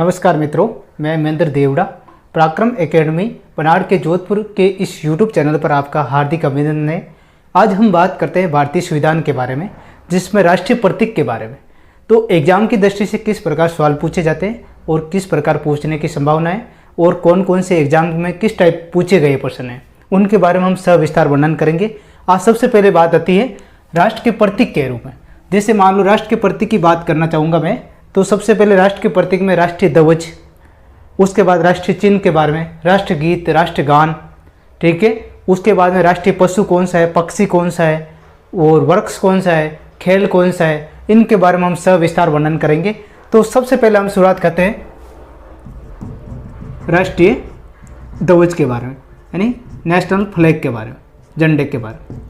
नमस्कार मित्रों, मैं महेंद्र देवड़ा पराक्रम एकेडमी बनाड़ के जोधपुर के इस YouTube चैनल पर आपका हार्दिक अभिनंदन है। आज हम बात करते हैं भारतीय संविधान के बारे में, जिसमें राष्ट्रीय प्रतीक के बारे में। तो एग्जाम की दृष्टि से किस प्रकार सवाल पूछे जाते हैं और किस प्रकार पूछने की संभावना है और कौन कौन से एग्जाम में किस टाइप पूछे गए प्रश्न हैं, उनके बारे में हम सविस्तार वर्णन करेंगे। आज सबसे पहले बात आती है राष्ट्र के प्रतीक के रूप में। जैसे मान लो राष्ट्र के प्रतीक की बात करना चाहूँगा मैं, तो सबसे पहले राष्ट्र के प्रतीक में राष्ट्रीय ध्वज, उसके बाद राष्ट्रीय चिन्ह के बारे में, राष्ट्रगीत, राष्ट्रगान, ठीक है। उसके बाद में राष्ट्रीय पशु कौन सा है, पक्षी कौन सा है और वृक्ष कौन सा है, खेल कौन सा है, इनके बारे में हम सविस्तार वर्णन करेंगे। तो सबसे पहले हम शुरुआत करते हैं राष्ट्रीय ध्वज के बारे में, यानी नेशनल फ्लैग के बारे में, झंडे के बारे में।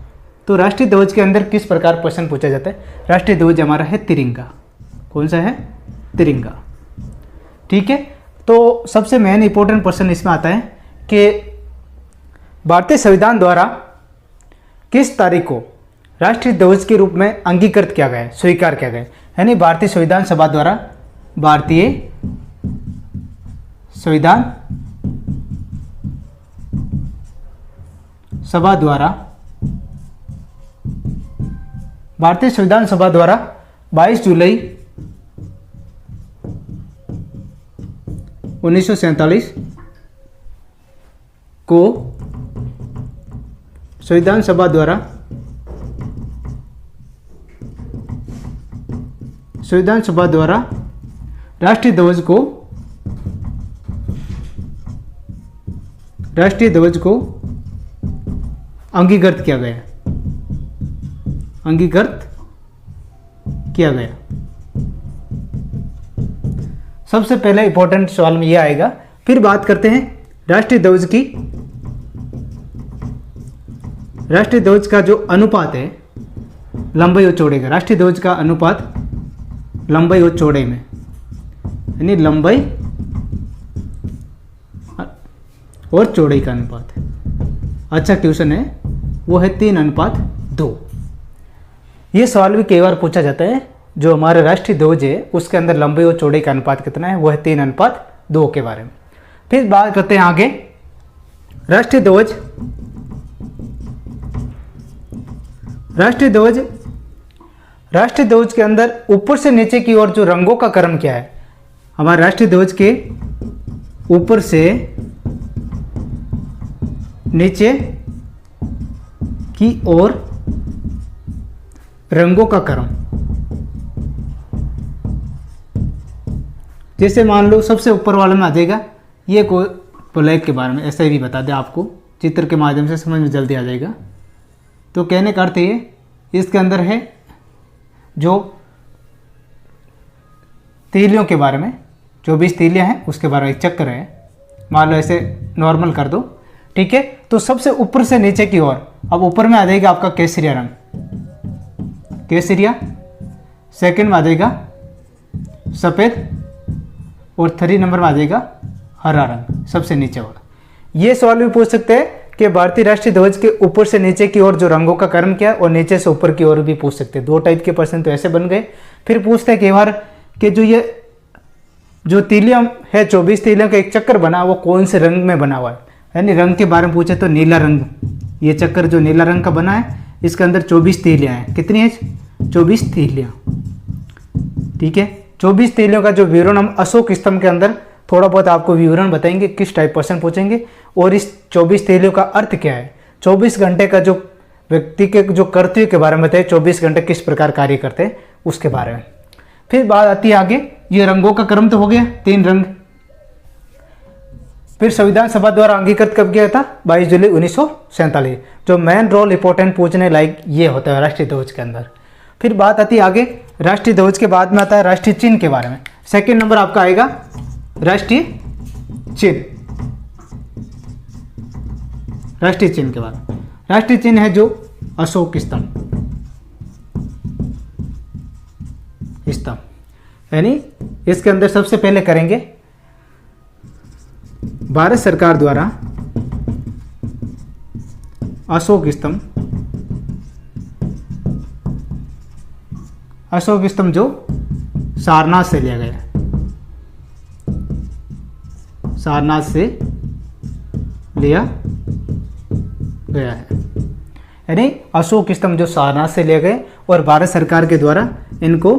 तो राष्ट्रीय ध्वज के अंदर किस प्रकार प्रश्न पूछा जाता है। राष्ट्रीय ध्वज हमारा है तिरंगा। कौन सा है? तिरंगा, ठीक है। तो सबसे मेन इंपॉर्टेंट प्रश्न इसमें आता है कि भारतीय संविधान द्वारा किस तारीख को राष्ट्रीय ध्वज के रूप में अंगीकृत किया गया है, स्वीकार किया गया है। यानी भारतीय संविधान सभा द्वारा, भारतीय संविधान सभा द्वारा, भारतीय संविधान सभा द्वारा 22 जुलाई 1947 को संविधान सभा द्वारा राष्ट्रीय ध्वज को अंगीकृत किया गया, सबसे पहले इंपॉर्टेंट सवाल में यह आएगा। फिर बात करते हैं राष्ट्रीय ध्वज की। राष्ट्रीय ध्वज का जो अनुपात है लंबाई और चौड़ाई का, राष्ट्रीय ध्वज का अनुपात लंबाई और चौड़ाई में, यानी लंबाई और चौड़ाई का अनुपात है। अच्छा क्वेश्चन है, वो है 3:2। ये सवाल भी कई बार पूछा जाता है। जो हमारा राष्ट्रीय ध्वज है उसके अंदर लंबाई और चौड़ाई का अनुपात कितना है, वो है 3:2 के बारे में। फिर बात करते हैं आगे राष्ट्रीय ध्वज के अंदर ऊपर से नीचे की ओर जो रंगों का क्रम क्या है। हमारे राष्ट्रीय ध्वज के ऊपर से नीचे की ओर रंगों का क्रम, जैसे मान लो सबसे ऊपर वाले में आ जाएगा ये कोई फ्लैग के बारे में, ऐसे भी बता दें आपको, चित्र के माध्यम से समझ में जल्दी आ जाएगा। तो कहने का अर्थ ये, इसके अंदर है जो तीलियों के बारे में, 24 तीलियां हैं उसके बारे में, एक चक्र है, मान लो ऐसे नॉर्मल कर दो, ठीक है। तो सबसे ऊपर से नीचे की ओर, अब ऊपर में आ जाएगा आपका केसरिया रंग, केसरिया। सेकंड में आ जाएगा सफ़ेद और 3 नंबर में आ जाएगा हरा रंग, सबसे नीचे वाला। ये सवाल भी पूछ सकते हैं कि भारतीय राष्ट्रीय ध्वज के ऊपर से नीचे की ओर जो रंगों का क्रम क्या है, और नीचे से ऊपर की ओर भी पूछ सकते हैं। 2 टाइप के प्रश्न तो ऐसे बन गए। फिर पूछते हैं कई बार कि जो तीलियां है, 24 तीलियों का एक चक्कर बना, वो कौन से रंग में बना हुआ है। यानी रंग के बारे में पूछे तो नीला रंग, ये चक्कर जो नीला रंग का बना है, इसके अंदर 24 तीलियां हैं। कितनी है? 24 तीलियां, ठीक है। 24 तीलियों का जो विवरण हम अशोक स्तंभ के अंदर थोड़ा बहुत आपको विवरण बताएंगे, किस टाइप प्रश्न पूछेंगे और इस 24 तीलियों का अर्थ क्या है। 24 घंटे का जो व्यक्ति के जो कर्तव्य के बारे में बताए, 24 घंटे किस प्रकार कार्य करते हैं उसके बारे में। फिर बात आती है आगे, ये रंगों का क्रम तो हो गया, 3 रंग। फिर संविधान सभा द्वारा अंगीकृत कब किया था? 22 जुलाई 1947। जो मेन रोल इंपॉर्टेंट पूछने लायक ये होता है राष्ट्रीय ध्वज के अंदर। फिर बात आती है आगे राष्ट्रीय ध्वज के बाद में आता है राष्ट्रीय चिन्ह के बारे में। सेकंड नंबर आपका आएगा राष्ट्रीय चिन्ह। राष्ट्रीय चिन्ह के बाद राष्ट्रीय चिन्ह है जो अशोक स्तंभ, यानी इसके अंदर सबसे पहले करेंगे भारत सरकार द्वारा अशोक स्तंभ, अशोक स्तंभ जो सारनाथ से लिया गया है, सारनाथ से लिया गया है। यानी अशोक स्तंभ जो सारनाथ से लिए गए और भारत सरकार के द्वारा इनको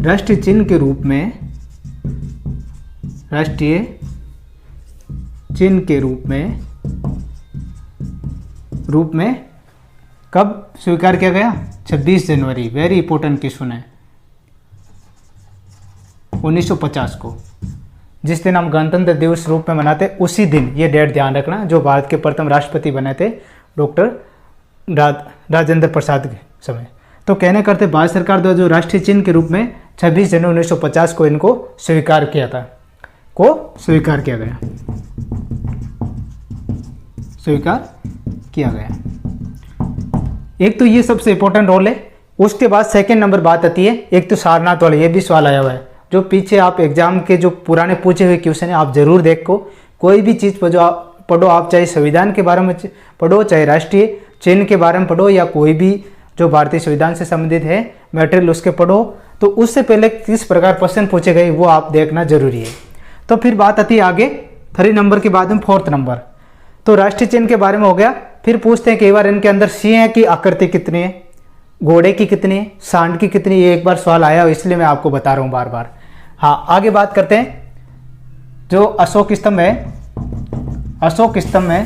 राष्ट्रीय चिन्ह के रूप में कब स्वीकार किया गया? 26 जनवरी, वेरी इंपॉर्टेंट क्वेश्चन है, 1950 को, जिस दिन हम गणतंत्र दिवस रूप में मनाते उसी दिन, ये डेट ध्यान रखना, जो भारत के प्रथम राष्ट्रपति बने थे डॉक्टर राजेंद्र प्रसाद के समय। तो कहने करते भारत सरकार द्वारा जो राष्ट्रीय चिन्ह के रूप में 26 जनवरी 1950 को इनको स्वीकार किया गया। एक तो ये सबसे इंपॉर्टेंट रोल है। उसके बाद सेकंड नंबर बात आती है, एक तो सारनाथ वाला, ये भी सवाल आया हुआ है, जो पीछे आप एग्जाम के जो पुराने पूछे हुए क्वेश्चन है आप जरूर देखो। कोई भी चीज़ पर जो आप पढ़ो, आप चाहे संविधान के बारे में पढ़ो, चाहे राष्ट्रीय चिन्ह के बारे में पढ़ो, या कोई भी जो भारतीय संविधान से संबंधित है मटेरियल उसके पढ़ो, तो उससे पहले किस प्रकार क्वेश्चन पूछे गए वो आप देखना जरूरी है। तो फिर बात आती है आगे 3 नंबर के बाद में 4th नंबर। तो राष्ट्रीय चिन्ह के बारे में हो गया। फिर पूछते हैं कई बार इनके अंदर सिंह की आकृति कितनी है, घोड़े की कितनी है, सांड की कितनी, ये एक बार सवाल आया इसलिए मैं आपको बता रहा हूँ बार बार। हाँ, आगे बात करते हैं। जो अशोक स्तंभ है, अशोक स्तंभ में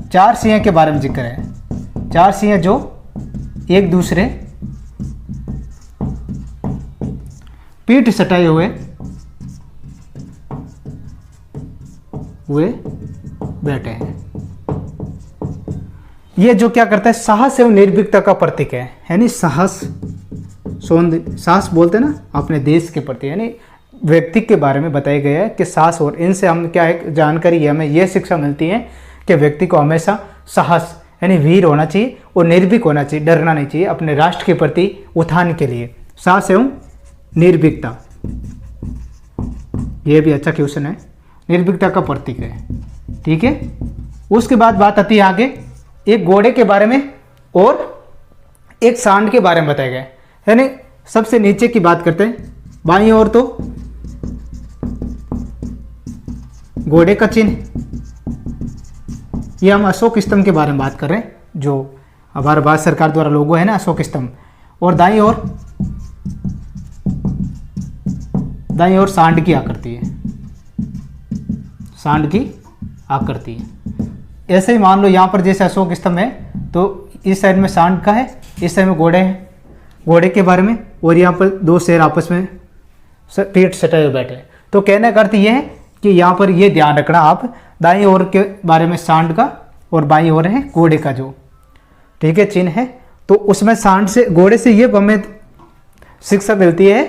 4 सिंह के बारे में जिक्र है। 4 सिंह जो एक दूसरे पीठ सटाए हुए बैठे हैं। ये जो क्या करता है, साहस एवं निर्भीकता का प्रतीक है। यानी साहस, साहस बोलते हैं ना अपने देश के प्रति, यानी व्यक्ति के बारे में बताया गया है कि साहस, और इनसे हम क्या एक जानकारी है, हमें यह शिक्षा मिलती है कि व्यक्ति को हमेशा साहस यानी वीर होना चाहिए और निर्भीक होना चाहिए, डरना नहीं चाहिए अपने राष्ट्र के प्रति उत्थान के लिए। साहस एवं निर्भीकता, यह भी अच्छा क्वेश्चन है, निर्भीकता का प्रतीक है। ठीक है, उसके बाद बात आती है आगे एक घोड़े के बारे में और एक सांड के बारे में बताया गया है। यानी सबसे नीचे की बात करते हैं, बाईं ओर तो घोड़े का चिन्ह, ये हम अशोक स्तंभ के बारे में बात कर रहे हैं, जो हमारे भारत सरकार द्वारा लोगो है ना अशोक स्तंभ, और दाईं ओर सांड की आकृति है, सांड की आकृति है। ऐसे ही मान लो यहाँ पर जैसे अशोक स्तंभ है तो इस साइड में सांड का है, इस साइड में घोड़े है, घोड़े के बारे में, और यहाँ पर 2 शेर आपस में पीठ सटाए हुए बैठे। तो कहने का अर्थ ये है कि यहाँ पर ये ध्यान रखना आप, दाईं ओर के बारे में सांड का और बाईं ओर है घोड़े का जो, ठीक है, चिन्ह है। तो उसमें सांड से, घोड़े से ये हमें शिक्षा मिलती है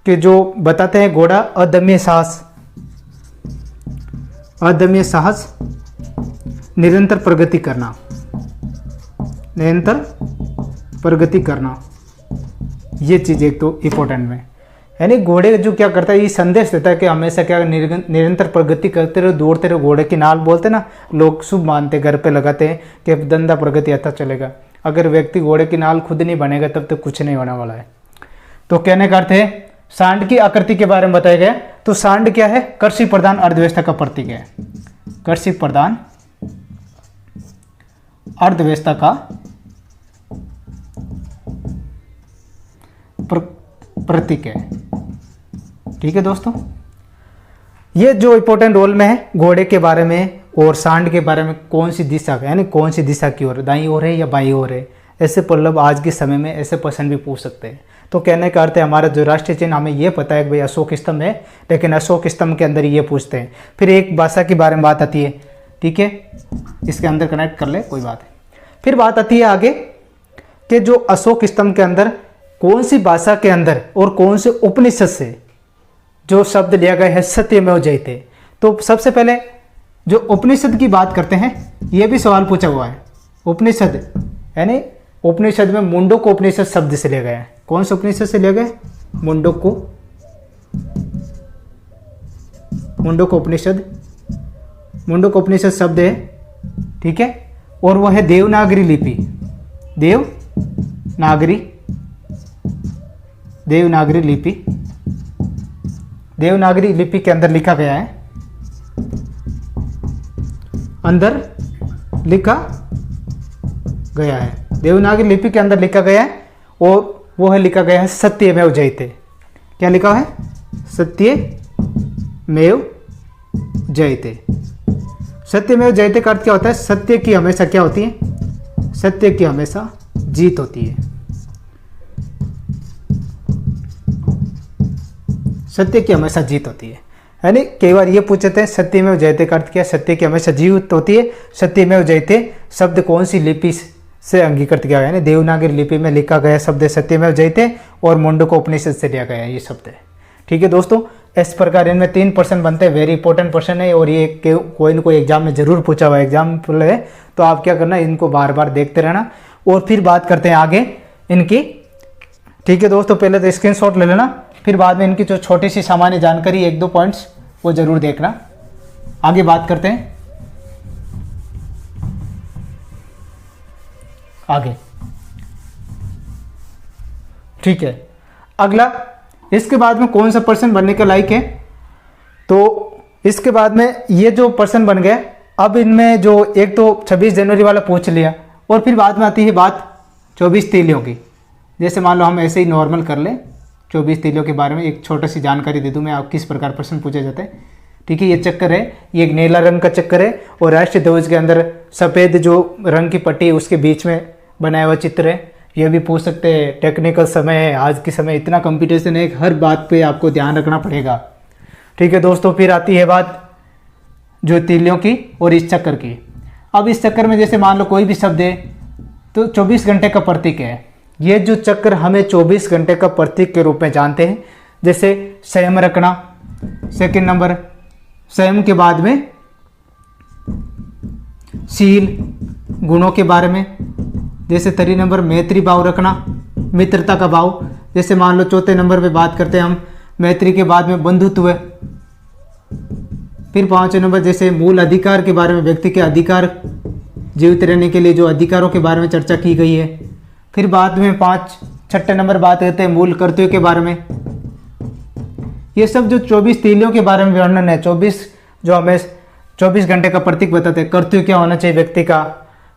कि जो बताते हैं घोड़ा अदम्य साहस, निरंतर प्रगति करना, ये चीज़ एक तो इम्पोर्टेंट में। यानी घोड़े जो क्या करता है, ये संदेश देता है कि हमेशा क्या निरंतर प्रगति करते रहो, दौड़ते रहो। घोड़े की नाल बोलते ना लोग शुभ मानते, घर पे लगाते हैं कि धंधा प्रगति अच्छा चलेगा। अगर व्यक्ति घोड़े की नाल खुद नहीं बनेगा तब तक कुछ नहीं होने वाला है। तो कहने का अर्थ है, सांड की आकृति के बारे में बताया गया। तो सांड क्या है, कृषि प्रधान अर्थव्यवस्था का प्रतीक है, कृषि प्रधान अर्थव्यवस्था का प्रतीक है। ठीक है दोस्तों, ये जो इंपॉर्टेंट रोल में है घोड़े के बारे में और सांड के बारे में, कौन सी दिशा यानी कौन सी दिशा की ओर, दाईं ओर है या बाईं ओर है, ऐसे मतलब आज के समय में ऐसे प्रश्न भी पूछ सकते हैं। तो कहने का अर्थ है हमारा जो राष्ट्रीय चिन्ह, हमें ये पता है कि भाई अशोक स्तंभ है, लेकिन अशोक स्तंभ के अंदर ये पूछते हैं। फिर एक भाषा के बारे में बात आती है, ठीक है, इसके अंदर कनेक्ट कर ले, कोई बात है। फिर बात आती है आगे कि जो अशोक स्तंभ के अंदर कौन सी भाषा के अंदर और कौन से उपनिषद से जो शब्द लिया गया है सत्यमेव जयते। तो सबसे पहले जो उपनिषद की बात करते हैं, यह भी सवाल पूछा हुआ है। उपनिषद यानी उपनिषद में मुंडको उपनिषद शब्द से लिया गया है। कौन से उपनिषद से लिया गया? मुंडको उपनिषद, मुंडको उपनिषद शब्द है, ठीक है, और वह है देवनागरी लिपि। देवनागरी लिपि, देवनागरी लिपि के अंदर लिखा गया है, देवनागरी लिपि के अंदर लिखा गया है और वो है लिखा गया है सत्यमेव जयते। क्या लिखा है? सत्यमेव जयते। सत्यमेव जयते का अर्थ क्या होता है? सत्य की हमेशा क्या होती है? सत्य की हमेशा जीत होती है। सत्य की हमेशा जीत होती है। यानी कई बार ये पूछते हैं सत्यमेव जयते का अर्थ क्या है? सत्य की हमेशा जीत होती है। सत्यमेव जयते शब्द कौन सी लिपि से अंगीकृत किया गया है? देवनागरी लिपि में लिखा गया शब्द सत्यमेव जयते और मुंडको उपनिषद से लिया गया है ये शब्द है। ठीक है दोस्तों, इस प्रकार इनमें 3 प्रश्न बनते हैं, वेरी इंपॉर्टेंट प्रश्न है और ये कोई न कोई एग्जाम में जरूर पूछा हुआ एग्जाम्पल है। तो आप क्या करना, इनको बार बार देखते रहना और फिर बात करते हैं आगे इनकी। ठीक है दोस्तों, पहले तो स्क्रीनशॉट ले लेना, फिर बाद में इनकी जो छोटी सी सामान्य जानकारी 1-2 पॉइंट्स वो जरूर देखना। आगे बात करते हैं आगे। ठीक है, अगला इसके बाद में कौन सा प्रश्न बनने के लायक है? तो इसके बाद में ये जो प्रश्न बन गए, अब इनमें जो एक तो 26 जनवरी वाला पूछ लिया और फिर बाद में आती है बात 24 तीलियों की। जैसे मान लो हम ऐसे ही नॉर्मल कर लें, 24 तीलियों के बारे में एक छोटी सी जानकारी दे दूं मैं, आप किस प्रकार प्रश्न पूछे जाते हैं। ठीक है, ये चक्कर है, ये एक नीला रंग का चक्कर है और राष्ट्रीय ध्वज के अंदर सफ़ेद जो रंग की पट्टी है उसके बीच में बनाया हुआ चित्र है। ये भी पूछ सकते हैं। टेक्निकल समय है, आज के समय इतना कंपटीशन है, हर बात पे आपको ध्यान रखना पड़ेगा। ठीक है दोस्तों, फिर आती है बात जो तीलियों की और इस चक्कर की। अब इस चक्कर में जैसे मान लो कोई भी शब्द है तो 24 घंटे का प्रतीक है। ये जो चक्कर हमें 24 घंटे का प्रतीक के रूप में जानते हैं। जैसे संयम रखना, सेकंड नंबर संयम के बाद में शील गुणों के बारे में, जैसे 3 नंबर मैत्री भाव रखना, मित्रता का भाव। जैसे मान लो 4 नंबर पे बात करते हैं हम मैत्री के बाद में बंधुत्व। फिर 5 नंबर जैसे मूल अधिकार के बारे में, व्यक्ति के अधिकार, जीवित रहने के लिए जो अधिकारों के बारे में चर्चा की गई है। फिर बाद में 6 नंबर बात करते हैं मूल कर्तव्य के बारे में। ये सब जो 24 तीलियों के बारे में वर्णन है, 24 जो हमें 24 घंटे का प्रतीक बताते हैं, कर्तव्य क्या होना चाहिए व्यक्ति का।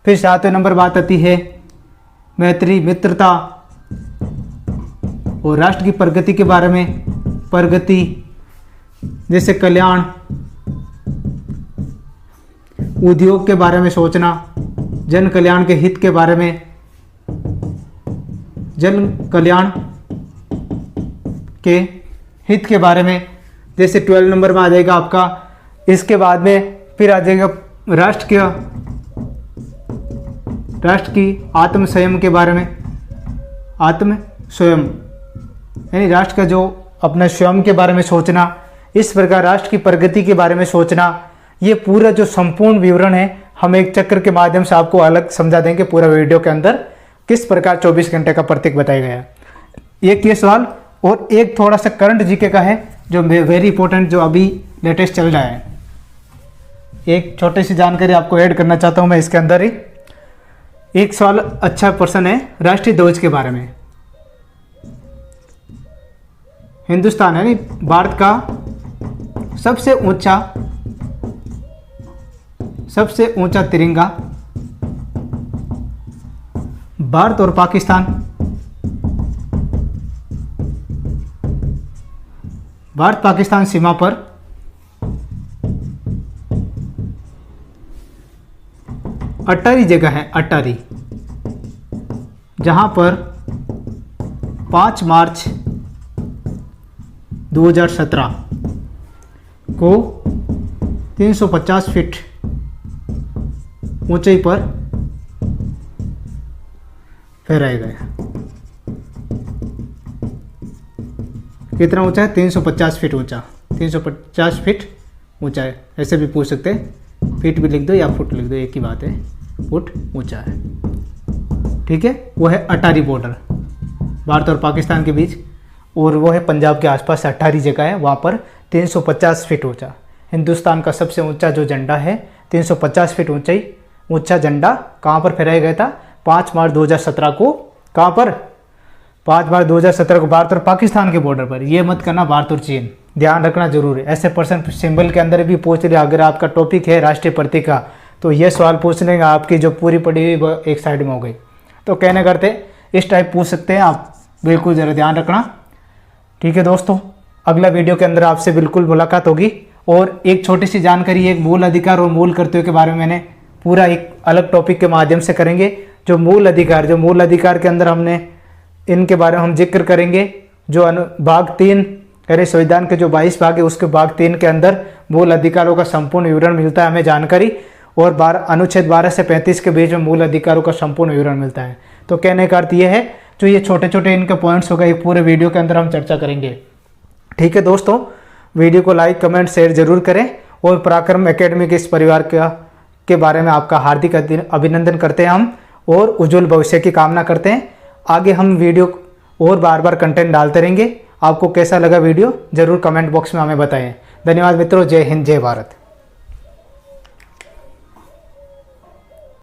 फिर 7वें नंबर बात आती है मैत्री, मित्रता और राष्ट्र की प्रगति के बारे में। प्रगति जैसे कल्याण, उद्योग के बारे में सोचना, जन कल्याण के हित के बारे में, जन कल्याण के हित के बारे में। जैसे 12 नंबर में आ जाएगा आपका। इसके बाद में फिर आ जाएगा राष्ट्र की आत्म संयम के बारे में। आत्म स्वयं यानी राष्ट्र का जो अपना स्वयं के बारे में सोचना। इस प्रकार राष्ट्र की प्रगति के बारे में सोचना। ये पूरा जो संपूर्ण विवरण है हम एक चक्र के माध्यम से आपको अलग समझा देंगे पूरा वीडियो के अंदर, किस प्रकार 24 घंटे का प्रतीक बताया गया है। एक ये सवाल और एक थोड़ा सा करंट जीके का है जो वेरी इंपॉर्टेंट, जो अभी लेटेस्ट चल रहा है। एक छोटी सी जानकारी आपको ऐड करना चाहता हूं मैं इसके अंदर ही। एक सवाल अच्छा प्रश्न है राष्ट्रीय ध्वज के बारे में। हिंदुस्तान यानी भारत का सबसे ऊंचा तिरंगा, भारत और पाकिस्तान, भारत पाकिस्तान सीमा पर अटारी जगह है, अटारी, जहां पर 5 मार्च 2017 को 350 फीट ऊंचाई पर फहराया गया। कितना ऊंचा है? 350 फीट ऊंचा। 350 फीट ऊंचा है, ऐसे भी पूछ सकते हैं। फीट भी लिख दो या फुट लिख दो, एक ही बात है। फुट ऊंचा है, ठीक है। वो है अटारी बॉर्डर भारत और पाकिस्तान के बीच, और वो है पंजाब के आसपास अटारी जगह है, वहाँ पर 350 फीट ऊंचा। हिंदुस्तान का सबसे ऊंचा जो झंडा है 350 फीट ऊंचा झंडा कहाँ पर फहराया गया था? 5 मार्च 2017 को कहाँ पर, 5 मार्च 2017 को भारत और पाकिस्तान के बॉर्डर पर। ये मत करना भारत और चीन, ध्यान रखना जरूर है। ऐसे पर्सन सिंबल के अंदर भी पूछ लिया, अगर आपका टॉपिक है राष्ट्रीय प्रतीक का तो ये सवाल पूछ लेंगे, आपकी जो पूरी पढ़ी हुई वो एक साइड में हो गई। तो कहने करते इस टाइप पूछ सकते हैं आप, बिल्कुल ज़रा ध्यान रखना। ठीक है दोस्तों, अगला वीडियो के अंदर आपसे बिल्कुल मुलाकात होगी। और एक छोटी सी जानकारी, एक मूल अधिकार और मूल कर्तव्य के बारे में मैंने पूरा एक अलग टॉपिक के माध्यम से करेंगे। जो मूल अधिकार के अंदर हमने इनके बारे में हम जिक्र करेंगे। जो भाग 3 अरे संविधान के जो 22 भाग है उसके भाग 3 के अंदर मूल अधिकारों का संपूर्ण विवरण मिलता है हमें जानकारी, और अनुच्छेद 12 से 35 के बीच में मूल अधिकारों का संपूर्ण विवरण मिलता है। तो कहने का अर्थ ये है, जो ये छोटे छोटे इनके पॉइंट्स हो गए पूरे वीडियो के अंदर हम चर्चा करेंगे। ठीक है दोस्तों, वीडियो को लाइक कमेंट शेयर जरूर करें, और पराक्रम एकेडमी के इस परिवार के बारे में आपका हार्दिक अभिनंदन करते हैं हम, और उज्जवल भविष्य की कामना करते हैं। आगे हम वीडियो और बार बार कंटेंट डालते रहेंगे। आपको कैसा लगा वीडियो जरूर कमेंट बॉक्स में हमें बताएं। धन्यवाद मित्रों, जय हिंद जय भारत।